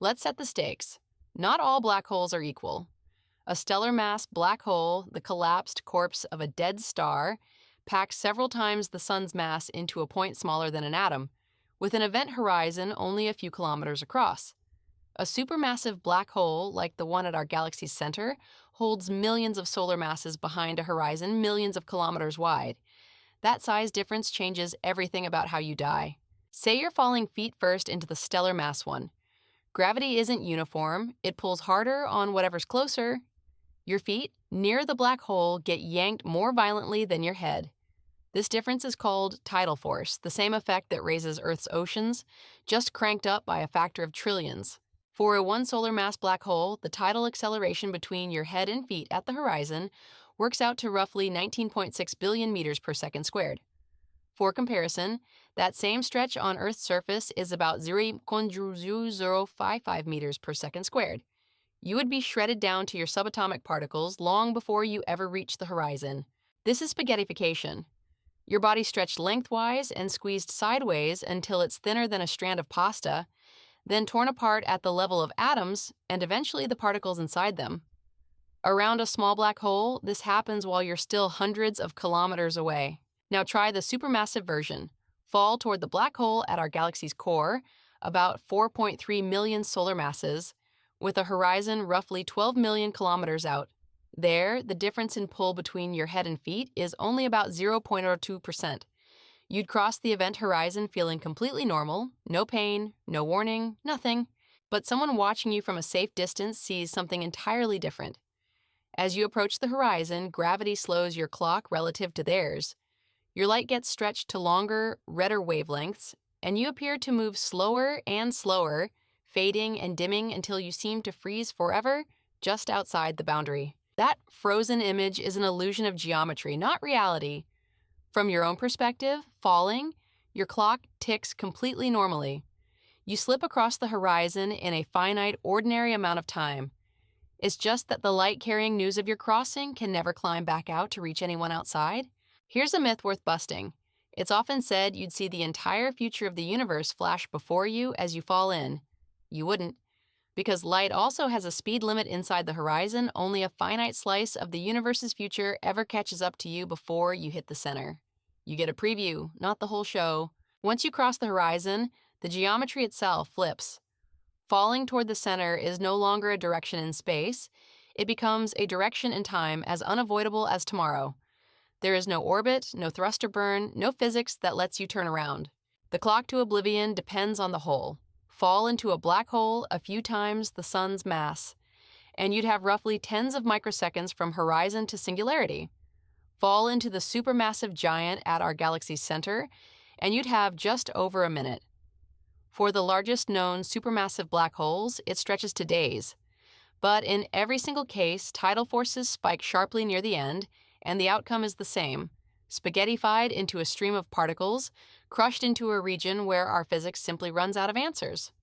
Let's set the stakes. Not all black holes are equal. A stellar mass black hole, the collapsed corpse of a dead star, packs several times the sun's mass into a point smaller than an atom, with an event horizon only a few kilometers across. A supermassive black hole, like the one at our galaxy's center, holds millions of solar masses behind a horizon millions of kilometers wide. That size difference changes everything about how you die. Say you're falling feet first into the stellar mass one. Gravity isn't uniform, it pulls harder on whatever's closer. Your feet, near the black hole, get yanked more violently than your head. This difference is called tidal force, the same effect that raises Earth's oceans, just cranked up by a factor of trillions. For a one solar mass black hole, the tidal acceleration between your head and feet at the horizon works out to roughly 19.6 billion meters per second squared. For comparison, that same stretch on Earth's surface is about 0.0055 meters per second squared. You would be shredded down to your subatomic particles long before you ever reach the horizon. This is spaghettification. Your body stretched lengthwise and squeezed sideways until it's thinner than a strand of pasta, then torn apart at the level of atoms and eventually the particles inside them. Around a small black hole, this happens while you're still hundreds of kilometers away. Now try the supermassive version. Fall toward the black hole at our galaxy's core, about 4.3 million solar masses, with a horizon roughly 12 million kilometers out. There, the difference in pull between your head and feet is only about 0.02%. You'd cross the event horizon feeling completely normal, no pain, no warning, nothing. But someone watching you from a safe distance sees something entirely different. As you approach the horizon, gravity slows your clock relative to theirs. Your light gets stretched to longer, redder wavelengths, and you appear to move slower and slower, fading and dimming until you seem to freeze forever just outside the boundary. That frozen image is an illusion of geometry, not reality. From your own perspective, falling, your clock ticks completely normally. You slip across the horizon in a finite, ordinary amount of time. It's just that the light carrying news of your crossing can never climb back out to reach anyone outside. Here's a myth worth busting. It's often said you'd see the entire future of the universe flash before you as you fall in. You wouldn't. Because light also has a speed limit inside the horizon, only a finite slice of the universe's future ever catches up to you before you hit the center. You get a preview, not the whole show. Once you cross the horizon, the geometry itself flips. Falling toward the center is no longer a direction in space. It becomes a direction in time as unavoidable as tomorrow. There is no orbit, no thruster burn, no physics that lets you turn around. The clock to oblivion depends on the hole. Fall into a black hole a few times the sun's mass, and you'd have roughly tens of microseconds from horizon to singularity. Fall into the supermassive giant at our galaxy's center, and you'd have just over a minute. For the largest known supermassive black holes, it stretches to days. But in every single case, tidal forces spike sharply near the end, and the outcome is the same: spaghettified into a stream of particles, crushed into a region where our physics simply runs out of answers.